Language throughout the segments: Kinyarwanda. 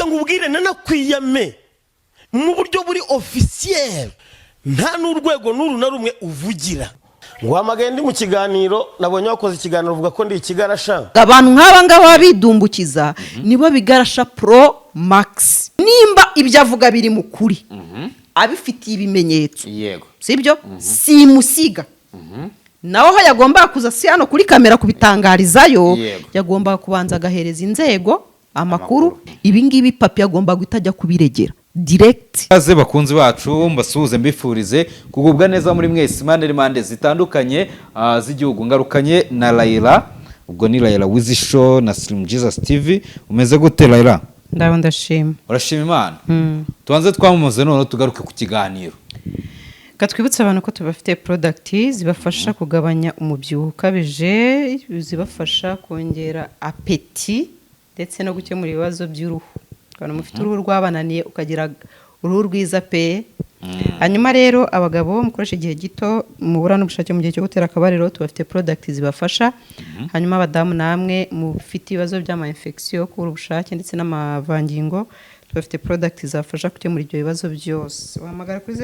reka ngubwire nanakwiyame mu buryo buri officiel nta n'urwego n'uru na rumwe uvugira. Nguhamagaye ndi mu kiganiro nabonye wakoze ikiganiro uvuga ko ndi ikigarasha. Abantu nk'aba ngaba bidumbukiza nibo bigarasha Pro Max. Nimba ibyo avuga biri mu kuri abifitiye ibimenyetso, yego sibyo simusiga naho ho yagomba kuza si hano kuri kamera kubitangarizayo, yagomba kubanza agahereza inzego amakuru. Ibi ngibi papi yagomba gutajya kubiregera direct. Aze bakunzi bacu mbasuhuze mbifurize kugubwa neza muri mwese mande zitandukanye z'igihugu. Ngarukanye na Laila, ubwo ni Laila Wizi Show na Slim Jesus TV. Umeze gute Laila? Ndaho ndashima. Urashima Imana? Tuanze twamamaze none tugaruke ku kiganiro. Katwibutsa abantu ko tubafite product zibafasha kugabanya umubyibuho ukabije, zibafasha kongera appetite ndetse no gukemura ibibazo by'uruhu. Kandi mufite uruhu rwabananiye ukagira uruhu rwiza pe. Hanyuma rero abagabo mukoresha igihe gito mubura n'ubushake mu gihe cyo gutera akabariro, tubafite product zibafasha. Hanyuma abadamu namwe mufite ibibazo by'ama infection kubura ubushake ndetse n'amavangingo, tubafite product zafasha gukemura ibyo bibazo byose. Wahamagara kuri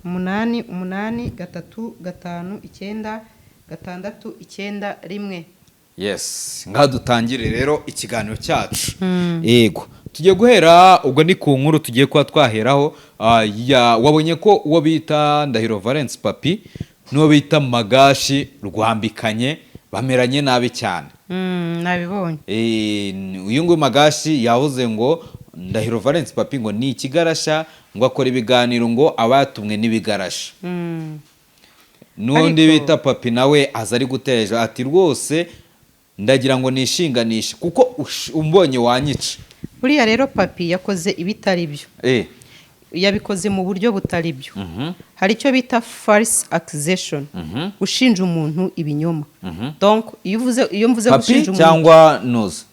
0788359691. Yes, ngaha dutangire rero ikiganiro cyacu. Yego, tugiye guhera ubwo ni ku nkuru tugiye kwa twaheraho. Wabonye ko uwo bita Ndahiro Valence Papi n'uwo bita Magashi rwambikanye bameranye nabi cyane. Nabibonye. Uyu ngo Magashi yavuze ngo Ndahiro Valence Papi ngo ni ikigarasha, ngo akora ibiganiro ngo abatumwe n'ibigarasha. N'undi bita Papi nawe azari guteje ati rwose ndagira ngo nishinganishe kuko umbonye wanyica. Buriya rero Papi yakoze ibitari byo. Yabikoze mu buryo butari byo. Hari icyo bita false accusation, ushinja umuntu ibinyoma. Donc iyo mvuze gushinja umuntu cyangwa noze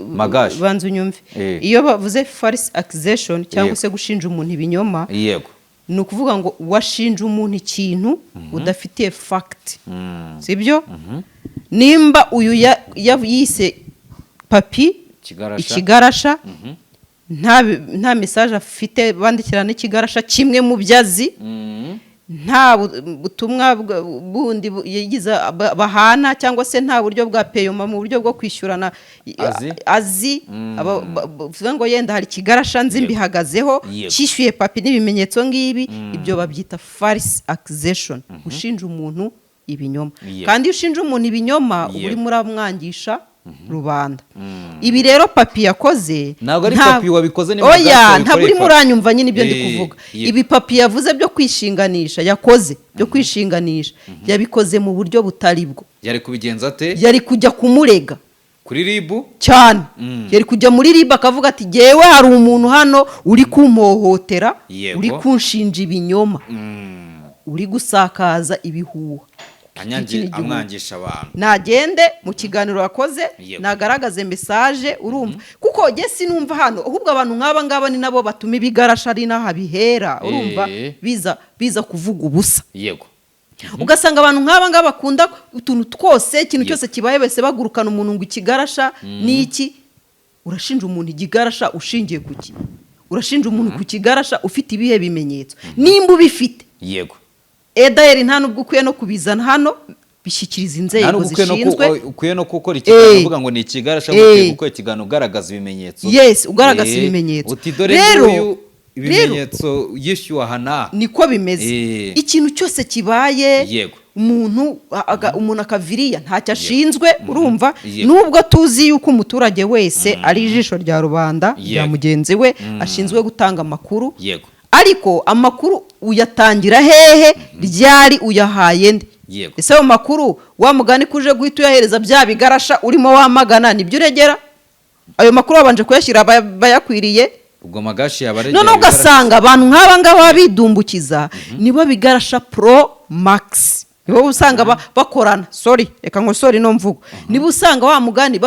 Magashi banzu nyumve, iyo bavuze false accusation cyangwa se gushinja umuntu ibinyoma, yego ni ukuvuga ngo washinja umuntu ikintu udafitiye fact. Sibyo? Nimba uyu yise Papi ikigarasha, nta message afite bandikirana ikigarasha kimwe mu byazi, nta butumwa bundi yigiza bahana cyangwa se nta buryo bwa payoma mu buryo bwo kwishyurana azi vuga ngo yenda hari kigarasha nzi mbihagazeho cyishyuye Papi n'ibimenyetso ngibi, ibyo babyita false accusation, ushinja umuntu ibinyoma. Kandi ushinja umuntu ibinyoma uri muramwangisha rubanda. Ibi rero Papi yakoze ntabwo ari Papi wabikoze ni Magashi. Ntabwo uri muranyumva nyine ibyo ndi kuvuga. Ibi Papi yavuze byo kwishinganisha yakoze, byo kwishinganisha yabikoze mu buryo butari bwo. Yari kubigenza ate? Yari kujya kumurega kuri ribu cyane. Yari kujya muri ribu akavuga ati jewe hari umuntu hano uri kumpohotera, uri kunshinja ibinyoma, uri gusakaza ibihuha, amwangisha abantu. Nagende mu kiganiro yakoze nagaragaze message urumva. Kuko je sinumva hano ahubwo abantu nk'aba ngaba ni nabo batuma ibigarasha ari naha bihera urumva, biza kuvuga ubusa. Yego. Ugasanga abantu nk'aba ngaba bakunda utuntu twose, ikintu cyose kibaye bese bagurukana umuntu ngo ikigarasha niki. Urashinja umuntu ikigarasha ushingiye kuki? Urashinja umuntu ku kigarasha ufite ibihe bimenyetso? Nimba ubifite, yego, Edaeri nta nubwo ukwiye no kubizana hano bishyikiriza inzego zishinzwe. Ukwiye no gukora ikiganiro uvuga ngo ni ikigarasha, kuko ikiganiro ugaragaza ibimenyetso. Yes, ugaragaza ibimenyetso. Rero ibimenyetso yishyuwa hana niko bimeze. Ikintu cyose kibaye, yego, umuntu akaviriya ntacyo ashinzwe urumva. Nubwo tuzi yuko umuturage wese ari ijisho rya rubanda rya mugenzi we, ashinzwe gutanga amakuru. Yego. Ariko amakuru uyatangira hehe, ryari uyahaye nde? Ese ayo makuru wa mugani kuje guhita uyahereza bya bigarasha urimo wamagana nibyo uregera? Ayo makuru wabanje kuyashyira bayakwiriye. Ubwo Magashi yabaregera. None ugasanga abantu nk'aba ngaba bidumbukiza nibo bigarasha Pro Max. Nibo usanga bakorana. Reka ngo no mvugo. Nibo usanga wa mugani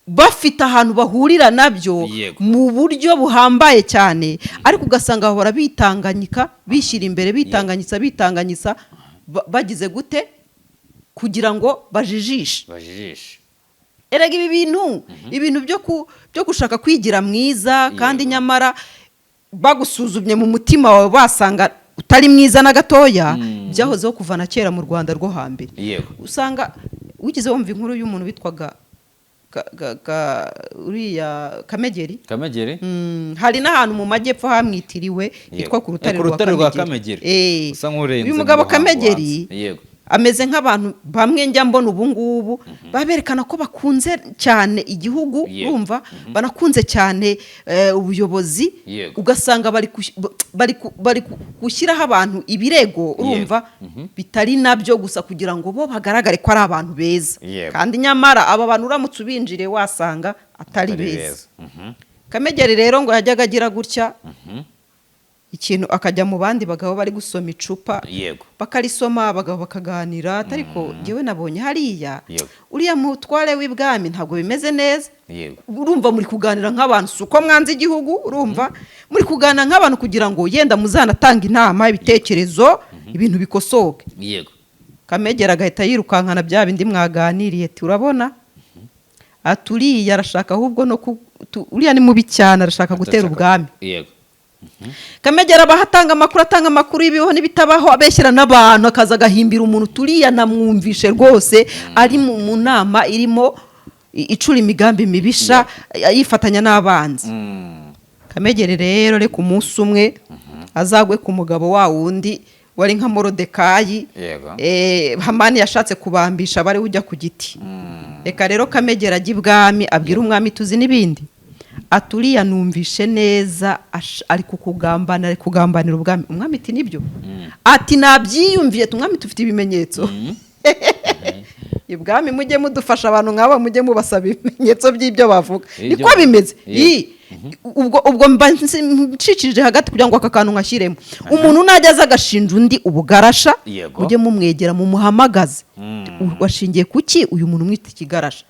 bafite ahantu bahurira nabyo mu buryo buhambaye cyane, ariko ugasanga bahora bitanganyika, bishyira imbere, bitanganyisa bagize gute kugira ngo bajijishe. erega ibi ibintu byo gushaka kwigira mwiza kandi nyamara bagusuzumye mu mutima wawe basanga utari mwiza na gatoya, byahozeho kuva na kera mu Rwanda rwo hambere. Usanga wigize wumva inkuru y'umuntu bitwaga uriya Kamegeri. Hari n'ahantu mu majyepfo hamwitiriwe yitwa ku rutare rwa Kamegeri. Uyu mugabo Kamegeri ameze nk'abantu bamwe njya mbona ubu ngubu baberekana ko bakunze cyane igihugu, urumva banakunze cyane ubuyobozi, ugasanga bari gushyiraho abantu ibirego, urumva bitari nabyo gusa kugira ngo bo bagaragare ko ari abantu beza, kandi nyamara aba bantu uramutse ubinjire wasanga atari beza. Kamegeri rero ngo yajyaga agira gutya ikintu akajya mu bandi bagabo bari gusoma icupa, bakarisoma abagabo bakaganira, ariko njyewe nabonye hariya uriya mutware w'ibwami ntabwo bimeze neza. Urumva muri kuganira nk'abantu, suko mwanze igihugu, urumva muri kuganira nk'abantu kugira ngo yenda muzanatanga inama, ibitekerezo, ibintu bikosoke. Kamegera agahita yirukankana bya bindi mwaganiriye, turabona aturiya arashaka ahubwo no uriya ni mubi cyane, arashaka gutera ubwami. Kamegera abatanga amakuru y'ibiho n'ibitabaho, abeshyira n'abantu, akaza agahimbira umuntu turiya namwumvishe rwose ari mu nama irimo icura imigambi mibisha yifatanya n'abanzi. Kamegere rero reka umunsi umwe azagwe ku mugabo wa wundi wari nka Morodekayi, Hamani yashatse kubambisha bari ujya ku giti. Reka rero Kamegera ajya ibwami abwira umwami tuzi n'ibindi, aturiya numvishe neza ari kugambanira ubwami. Umwami ati nibyo, ati nabyiyumviye, umwami tufite ibimenyetso. Ibwami mujye mudufasha abantu nk'aba, mujye mubasaba ibimenyetso by'ibyo bavuga, niko bimeze. ubwo mba ncicirije hagati kugira ngo aka kantu nkashyiremo. Umuntu najya aza agashinja undi ubugarasha, mujye mumwegera mumuhamagaze, washingiye kuki uyu muntu mwita ikigarasha,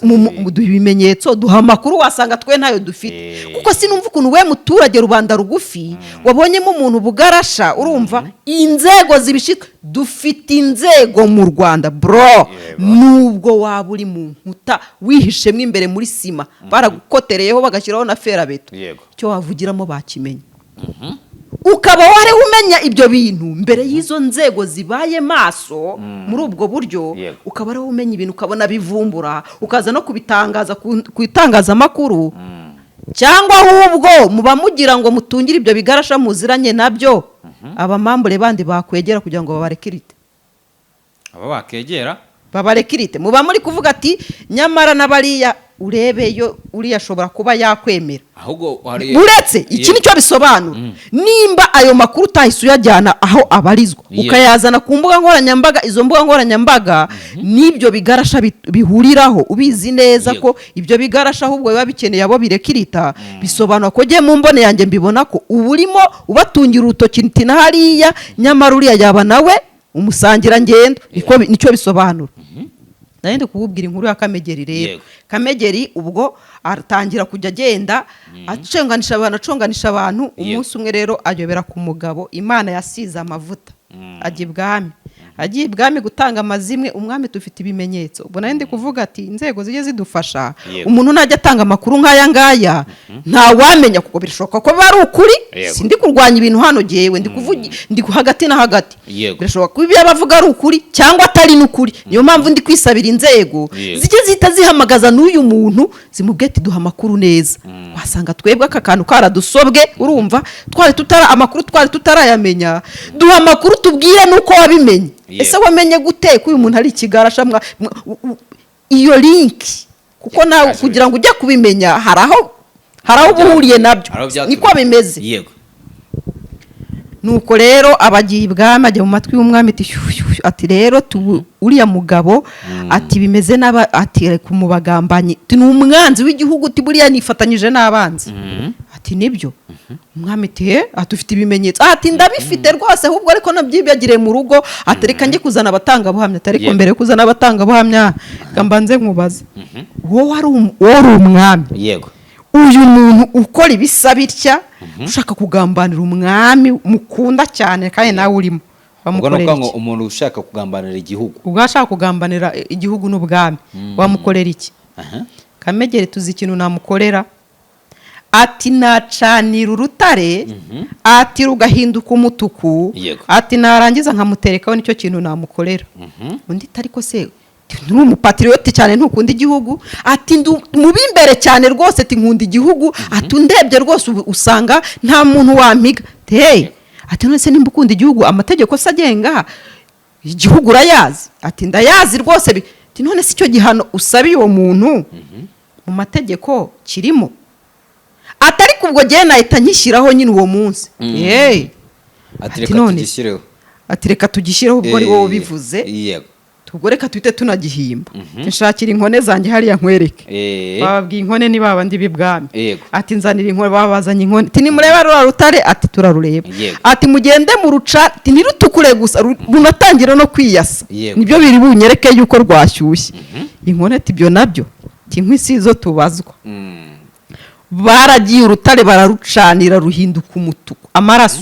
muduha ibimenyetso, duha amakuru, wasanga twe ntayo dufite. Kuko sinumva ukuntu we muturage rubanda rugufi wabonyemo umuntu bugarasha, urumva inzego zibishika. Dufite inzego mu Rwanda bro, nubwo waba uri mu nkuta wihishemwe imbere muri sima, baragukotereyeho bagashyiraho na ferabeto, cyo wavugiramo bakimenya. Ukaba wari umenya ibyo bintu mbere y'izo nzego zibaye maso muri ubwo buryo, ukaba wari umenya ibintu ukabona bivumbura, ukaza no kubitangaza ku itangazamakuru, cyangwa ahubwo muba mugira ngo mutungire ibyo bigarasha muziranye nabyo. Abamambure bandi bakwegera kugira ngo babarekirite, babarekirite, muba muri kuvuga ati nyamara n'abariya urebeyo uriya ashobora kuba yakwemera. Uretse iki nicyo bisobanura, nimba ayo makuru utahise uyajyana aho abarizwa, ukayazana ku mbuga nkoranyambaga, izo mbuga nkoranyambaga n'ibyo bigarasha bihuriraho, ubizi neza ko ibyo bigarasha ahubwo biba bikeneye abo birekirita, bisobanura ko jye mu mbone yanjye mbibona ko uba urimo ubatungira urutoki nti na hariya, nyamara uriya yaba nawe umusangira ngendo. Nicyo bisobanura. Nari kukubwira inkuru ya Kamegeri rero. Kamegeri ubwo atangira kujya agenda aconganisha abantu. Umunsi umwe rero ayobera ku mugabo Imana yasize amavuta, ajya ibwami. Agiye ibwami gutanga amazimwe, umwami tufite ibimenyetso. Ubona ndi kuvuga ati inzego zijye zidufasha, umuntu najya atanga amakuru nk'aya ngaya nta wamenya, kuko birashoboka ko bari ukuri. Sindi kurwanya ibintu hano jewe, ndi hagati na hagati. Birashoboka ko ibyo bavuga ari ukuri cyangwa atari n'ukuri. Niyo mpamvu ndi kwisabira inzego zijye zita zihamagaza n'uyu muntu zimubwete duha amakuru neza. Wasanga twebwe aka kantu karadusobwe, urumva amakuru twari tutarayamenya, duha amakuru tubwire nuko wabimenye. Ese wamenye gute ko uyu muntu ari ikigarasha? Iyo link kuko nawe kugira ngo ujye kubimenya haraho buhuriye nabyo, niko bimeze. Nuko rero abagiye ibwami, ajya mu matwi y'umwami ati rero uriya mugabo ati bimeze n'aba, ati kumubagambanyi, ni umwanzi w'igihugu, ati buriya nifatanyije n'abanzi. Ati nibyo. Umwami ati atufite ibimenyetso. Ati ndabifite rwose, ahubwo ariko nabyibagiriye mu rugo. Ati reka njye kuzana abatanga buhamya. Ariko mbere yo kuzana abatanga buhamya mbanze nkubaze, wowe uri umwami, uyu muntu ukora ibisa bitya, ushaka kugambanira umwami mukunda cyane kandi nawe urimo, wamukorera iki? Umuntu ushaka kugambanira igihugu, ubwo ashaka kugambanira igihugu n'ubwami, wamukorera iki? Kamegeri tuzi ikintu namukorera, ati nacanira urutare, ati rugahinduka umutuku, ati narangiza nkamuterekaho, nicyo kintu namukorera. Undi ariko se nturi umupatrioti cyane ntukunda igihugu, ati mubi imbere cyane rwose, ati nkunda igihugu, ati undebye rwose usanga nta muntu wampiga. Ati none se nimba ukunda igihugu, amategeko se agenga igihugu urayazi? Ati ndayazi rwose. Ati none se icyo gihano usabiye uwo muntu mu mategeko kirimo? Atari kubwo gihe nahita nkishyiraho nyine uwo munsi. Ati reka tugishyireho. Ati reka tugishyireho, ubwo ari wowe bivuze. Tubwo reka tuhite tunagihimba. Nshakira inkone zanjye hariya nkwereke. Bababwiye inkone ni babandi b'ibwami. Ati nzanira inkone, babazanye inkone. Ati nimureba rura rutare? Ati turarureba. Ati mugende mu ruca, ati ntirutukure gusa, runatangira no kwiyasa. Nibyo biri bunyereke yuko rwashyushye. Inkone ati ibyo nabyo, ati inkwi sizo tubazwa. Baragiye urutare bararucanira ruhinduka umutuku, amaraso.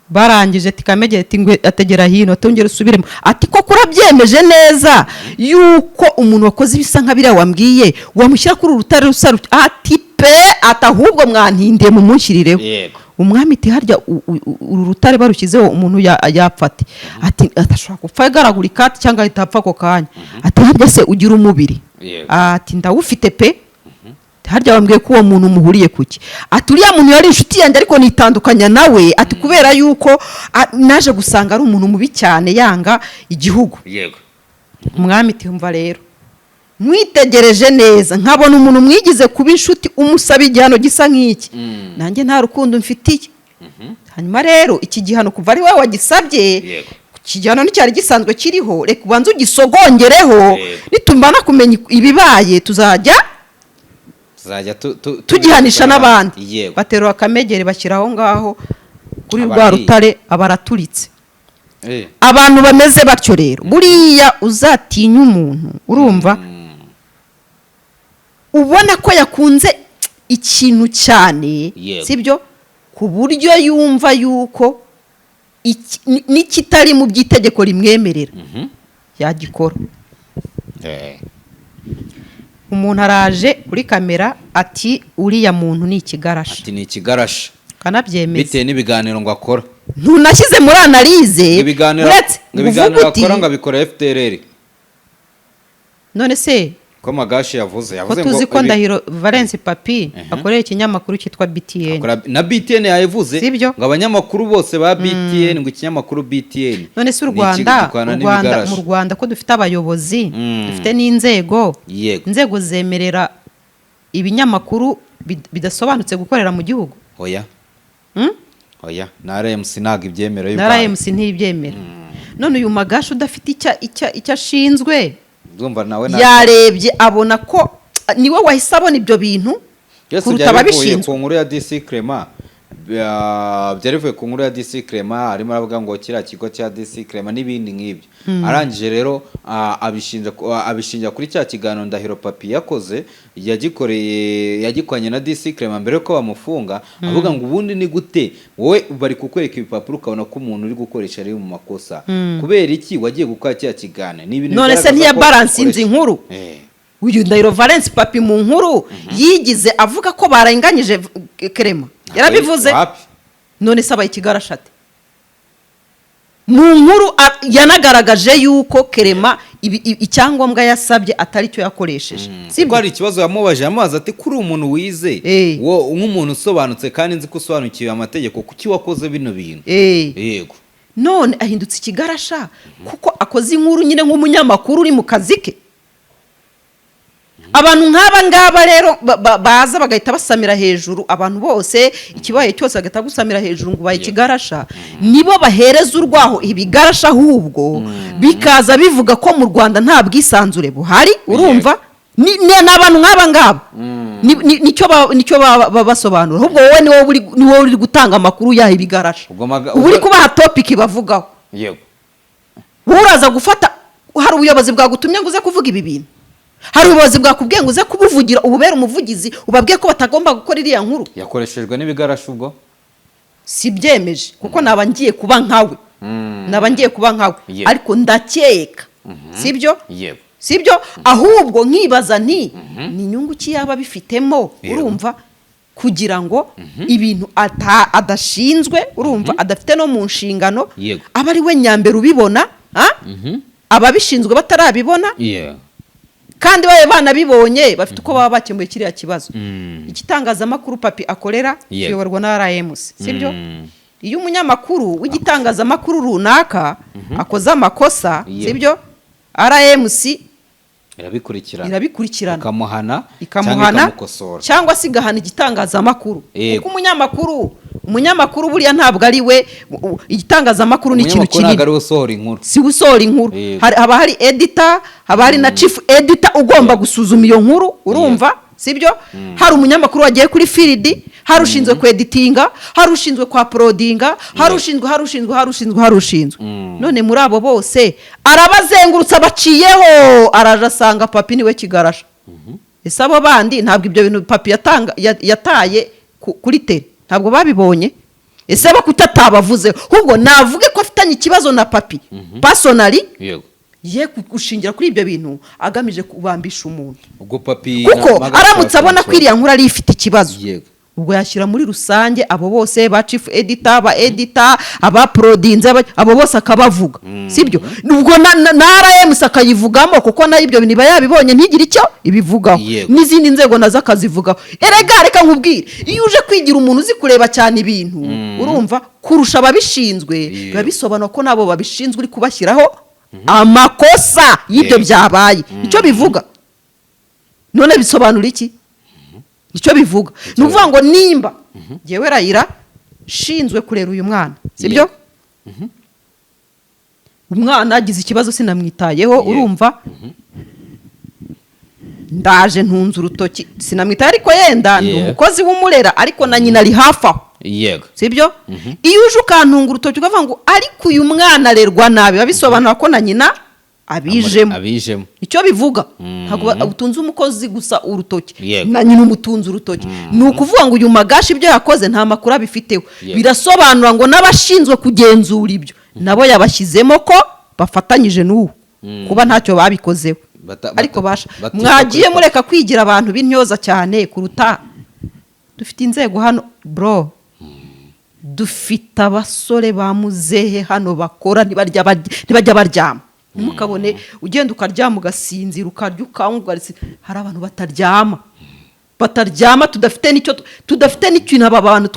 Barangije ati Kamegeri ati ngwe ategera hino, atongera usubiremo. Ati koko urabyemeje neza yuko umuntu wakoze ibisa nka biriya wambwiye wamushyira kuri urutare rusa? Ati pe, atahubwo mwantindiye mu munshirireho. Umwami ati harya uru rutare barushyizeho umuntu yapfate? Ati atashobora gupfa yagaragurika cyangwa ahita apfa ako kanya. Ati harya se ugira umubiri? Ati ndawufite pe. Harya wambwiye ko uwo muntu muhuriye kuki? Ati uriya muntu yari inshuti yanjye ariko nitandukanya nawe, ati kubera yuko naje gusanga ari umuntu mubi cyane yanga igihugu. Umwami ati umva rero, mwitegereje neza nkabona umuntu mwigize kuba inshuti umusaba igihano gisa nk'iki, nanjye nta rukundo mfitiye. Hanyuma rero iki gihano kuva ari wowe wagisabye, iki gihano nticyari gisanzwe kiriho, reka ubanze ugisogongereho, nitumana kumenya ibibaye tuzajya tugihanisha n'abandi. Baterura Kamegeri bashyiraho ngaho kuri rwa rutare, abaraturitse. Abantu bameze batyo rero, buriya uzatinya umuntu urumva ubona ko yakunze ikintu cyane, sibyo, ku buryo yumva yuko n'ikitari mu by'itegeko rimwemerera yagikora. Umuntu araje kuri kamera ati uriya muntu ni ikigarasha. Ati ni ikigarasha. Kanabyemeza. Bitewe n'ibiganiro ngo akora. Ntunashyize muri analize. Ibiganiro akora ngo abikora FDLR. None se ko Magashi yavuze ngo tuzi ko Ndahiro Valence Papi akorera ikinyamakuru cyitwa BTN. Na BTN yavuze ngo abanyamakuru bose ba BTN, ngo ikinyamakuru BTN. None se mu Rwanda ko dufite abayobozi, dufite n'inzego, inzego zemerera ibinyamakuru bidasobanutse gukorera mu gihugu? Oya. Na RMC ntago ibyemera y'u Rwanda. Na RMC ntibyemera. None uyu Magashi udafite icyo ashinzwe, yarebye abona ko niwe wahise abona ibyo bintu kuruta ababishinzwe. Ku nkuru ya DC Clement, byarivuye ku nkuru ya DC Clement, arimo aravuga ngo kiriya kigo cya DC Clement n'ibindi nk'ibyo. Arangije rero abishinja kuri cya kiganiro Ndahiro Papi yakoze, yagikwanye na DC Clement mbere ko bamufunga, avuga ngo ubundi ni gute wowe bari kukwereka ibipapuro ukabona ko umuntu uri gukoresha ari mu makosa, kubera iki wagiye gukora cya kiganiro? None se ntiya balance inzi nkuru? Uyu Ndahiro Valence Papi mu nkuru yigize avuga ko barenganyije Clement, yarabivuze. None se abaye ikigarashate mu nkuru yanagaragaje yuko Clement icyangombwa yasabye atari cyo yakoresheje. Sibwo ari ikibazo yamubaje, amazi ati kuri umuntu wize wo nk'umuntu usobanutse kandi nzi ko usobanukiwe amategeko, kuki wakoze bino bintu? Yego. None ahindutse ikigarasha kuko akoze inkuru nyine nk'umunyamakuru uri mu kazi ke. Abantu nk'aba ngaba rero baza bagahita basamira hejuru abantu bose, ikibaye cyose bagahita gusamira hejuru ngo baye ikigarasha, nibo bahereza urwaho ibigarasha, ahubwo bikaza bivuga ko mu Rwanda nta bwisanzure buhari. Urumva n'abantu nk'aba ngaba nicyo babasobanura, ahubwo wowe ni wowe uri gutanga amakuru yaha ibigarasha, uri kubaha topic bavugaho. Yego. Uraza gufata, hari ubuyobozi bwagutumye ngo uze kuvuga ibi bintu, hari ubuyobozi bwakubwiye ngo uze kubuvugira, ububera umuvugizi, ubabwiye ko batagomba gukora iriya nkuru. Yakoreshejwe n'ibigarasha ubwo si byemeje kuko naba ngiye kuba nkawe, ariko ndakeka, sibyo? sibyo ahubwo nkibaza nti ni inyungu ki yaba bifitemo urumva kugira ngo ibintu adashinzwe urumva adafite no mu nshingano aba ari we nyambere ubibona ababishinzwe batarabibona kandi babe banabibonye bafite uko baba bakemuye kiriya kibazo igitangazamakuru papi akorera kiyoborwa na RMC sibyo iyo umunyamakuru w'igitangazamakuru runaka akoze amakosa sibyo RMC irabikurikirana ikamuhana cyangwa se igahana igitangazamakuru kuko umunyamakuru buriya ntabwo ari we igitangazamakuru ni ikintu kinini si gusohora inkuru haba hari editor haba hari na chief editor ugomba gusuzuma iyo nkuru urumva sibyo hari umunyamakuru wagiye kuri field hari ushinzwe kweditinga hari ushinzwe kwa prodinga hari ushinzwe none muri abo bose arabazengurutsa baciyeho arajasanga papi niwe kigarasha ese abo bandi ntabwo ibyo bintu papi yataye kuri tele ntabwo babibonye ese bakutatabavuze ahubwo navuge ko afitanye ikibazo na papi personally ye gushingira kuri ibyo bintu agamije kubambisha umuntu kuko aramutse abona ko iriya nkuru ari ifite ikibazo ubwo yashyira muri rusange abo bose ba chief editor ba editor aba prodinze abo bose akabavuga sibyo ubwo na RMC akayivugamo kuko nayo ibyo bintu iba yabibonye ntigire icyo ibivugaho n'izindi nzego nazo akazivugaho erega reka nkubwire iyo uje kwigira umuntu uzi kureba cyane ibintu urumva kurusha ababishinzwe biba bisobanura ko nabo babishinzwe uri kubashyiraho amakosa y'ibyo byabaye icyo bivuga none bisobanura iki icyo bivuga ni ukuvuga ngo nimba ngewe Rayira shinzwe kurera uyu mwana sibyo umwana agize ikibazo sinamwitayeho urumva ndaje ntunze urutoki sinamwitaye ariko yenda ni umukozi w'umurera ariko na nyina ari hafi aho sibyo iyo uje ukantunga urutoki ukavuga ngo ariko uyu mwana arerwa nabi bisobanura ko na nyina abijemo icyo bivuga ntabwo utunze umukozi gusa urutoki na nyina umutunze urutoki ni ukuvuga ngo uyu Magashi ibyo yakoze nta makuru abifiteho birasobanura ngo n'abashinzwe kugenzura ibyo nabo yabashyizemo ko bafatanyije n'uwo kuba ntacyo babikozeho ariko mwagiye mureka kwigira abantu b'intyoza cyane kuruta dufite inzego hano bro dufite abasore ba muzehe hano bakora ntibajya baryama ntimukabone ugenda ukaryama ugasinzira ukarya ukanywa hari abantu bataryama tudafite n'ikintu aba bantu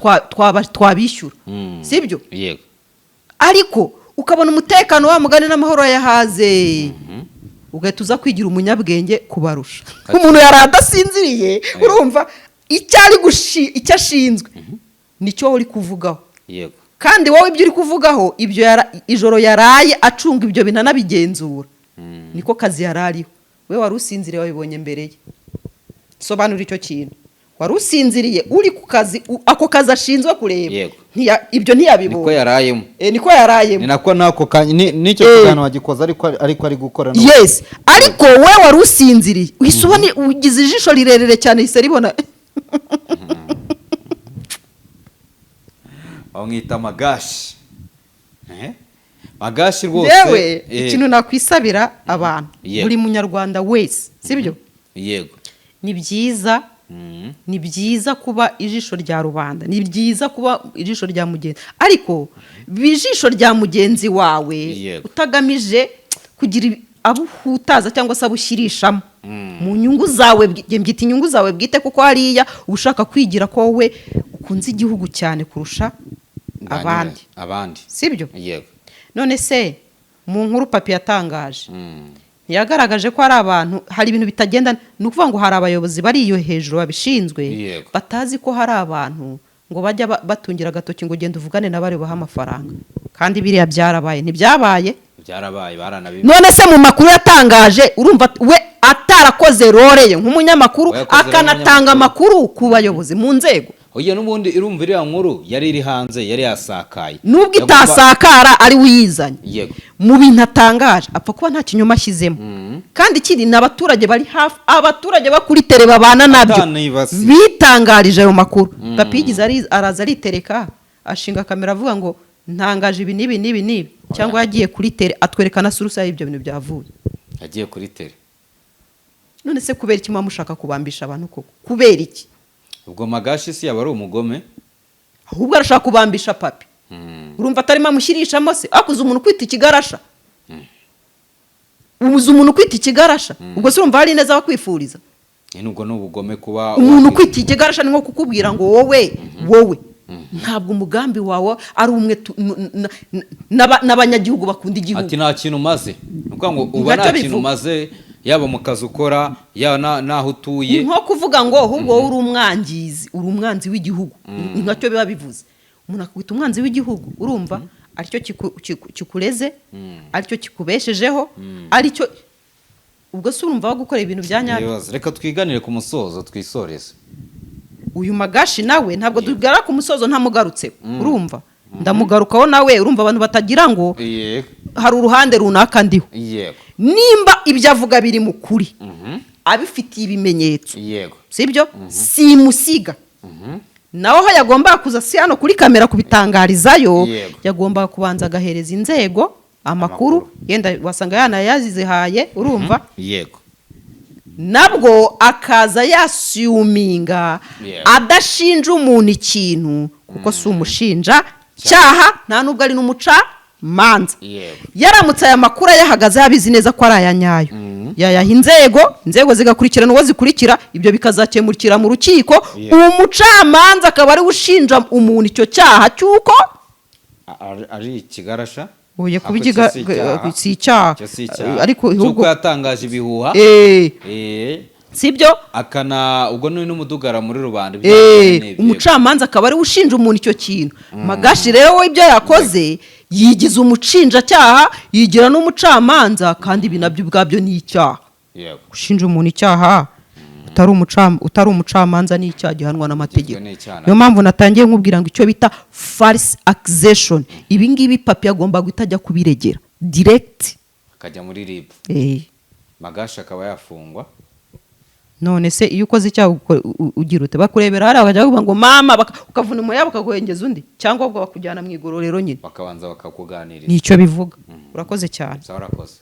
twabishyura sibyo ariko ukabona umutekano wa mugani n'amahoro yahaze ugahita uza kwigira umunyabwenge kubarusha umuntu yari adasinziriye urumva icyo ashinzwe nicyo uri kuvugaho kandi wowe ibyo uri kuvugaho ibyo ijoro yaraye acunga ibyo bintu anabigenzura niko kazi yarariho we wari usinziriye wabibonye mbere ye sobanura icyo kintu wari usinziriye uri ku kazi ako kazi ashinzwe kureba ibyo ntiyabibonye niko yarayemo ni nako n'icyo kiganiro wagikoze ariko ari gukora yes ariko we wari usinziriye ugize ijisho rirerire cyane hise ribona bamwita Magashi rwose yewe ikintu nakwisabira abantu buri munyarwanda wese sibyo ni byiza kuba ijisho rya rubanda ni byiza kuba ijisho rya mugenzi ariko ijisho rya mugenzi wawe utagamije kugira abo uhutaza cyangwa se abushyirishamo mu nyungu zawe mbyita inyungu zawe bwite kuko hariya uba ushaka kwigira ko wowe ukunze igihugu cyane kurusha abandi sibyo none se mu nkuru papi yatangaje yagaragaje ko hari abantu hari ibintu bitagenda ni ukuvuga ngo hari abayobozi bari iyo hejuru babishinzwe batazi ko hari abantu ngo bajya batungira agatoki ngo ugende uvugane n'abari baha amafaranga kandi biriya byarabaye ntibyabaye none se mu makuru yatangaje urumva we atarakoze roreye nk'umunyamakuru akanatanga amakuru ku bayobozi mu nzego oya n'ubundi irumva iriya nkuru yari iri hanze yari yasakaye nubwo itasakara ari uyizanye mu bintu atangaje apfa kuba nta kinyoma ashyizemo kandi ikindi ni abaturage bari hafi abaturage bakuri tere babana nabyo bitangarije ayo makuru papi yigize araza aritereka ashinga kamera avuga ngo ntangaje ibi n'ibi cyangwa yagiye kuri tere atwereka na surusa y'ibyo bintu byavuye yagiye kuri tere none se kubera iki muba mushaka kubambisha abantu koko kubera iki? ubwo Magashi si yaba ari umugome ahubwo arashaka kubambisha papi. Urumva atarimo amushyirishamo se akuze umuntu kwita ikigarasha. Ubuze umuntu kwita ikigarasha ubwo se urumva hari neza bakwifuriza. nubwo n'ubugome kuba umuntu kwita ikigarasha ni nko kukubwira ngo wowe ntabwo umugambi wawe ari umwe n'abanyagihugu bakunda igihugu. Ati nta kintu maze nuko ngo uba nta kintu maze yaba mu kazi ukora yaba naho utuye. Nko kuvuga ngo ahubwo wowe uri umwanzi w'igihugu. Ni nkacyo biba bivuze. Umuntu akubita umwanzi w'igihugu urumva aricyo kikureze aricyo kikubeshejeho aricyo ubwo se urumva gukora ibintu bya nyabyo. Reka twiganire ku musozo twisoreze. Uyu Magashi nawe ntabwo tugara ku musozo ntamugarutse urumva ndamugarukaho nawe urumva abantu batagira ngo hari uruhande runaka ndiho. Nimba ibyo avuga biri mu kuri abifitiye ibimenyetso sibyo simusiga naho aho yagomba kuza si hano kuri kamera kubitangarizayo yagomba kubanza agahereza inzego amakuru yenda wasanga yanayazihaye urumva nabwo akaza yasiyuminga adashinja umuntu ikintu kuko si umushinja cyaha nta nubwo ari n'umuca manza. Yaramutse aya makuru yahagaze abizi neza ko ari aya nyayo yayaha inzego zigakurikirana uwo zikurikira ibyo bikazakemurikira mu rukiko umucamanza akaba ari ushinja umuntu icyo cyaha cyuko ari ikigarasha oye kubigiga si icyaha ariko cyuko yatangaje ibihuha sibyo akana ubwo n'umudugara muri rubanda umucamanza akaba ari ushinja umuntu icyo kintu. Magashi rero we ibyo yakoze yigize umucinjacyaha yigira n'umucamanza kandi ibi nabyo ubwabyo ni icyaha. Gushinja umuntu icyaha utari umucamanza ni icyaha gihanwa n'amategeko. Niyo mpamvu natangiye nkubwira ngo icyo bita false accusation ibi ngibi papi agomba gutajya kubiregera direct akajya muri RIB. Magashi akaba yafungwa. None se iyo ukoze icyaha ugira ute bakurebera hari abajya bavuga ngo mama ukavuna umuya bakaguhengeza undi cyangwa bakujyana mu igororero nyine bakabanza bakakuganiriza. Nicyo bivuga. Urakoze cyane. Urakoze.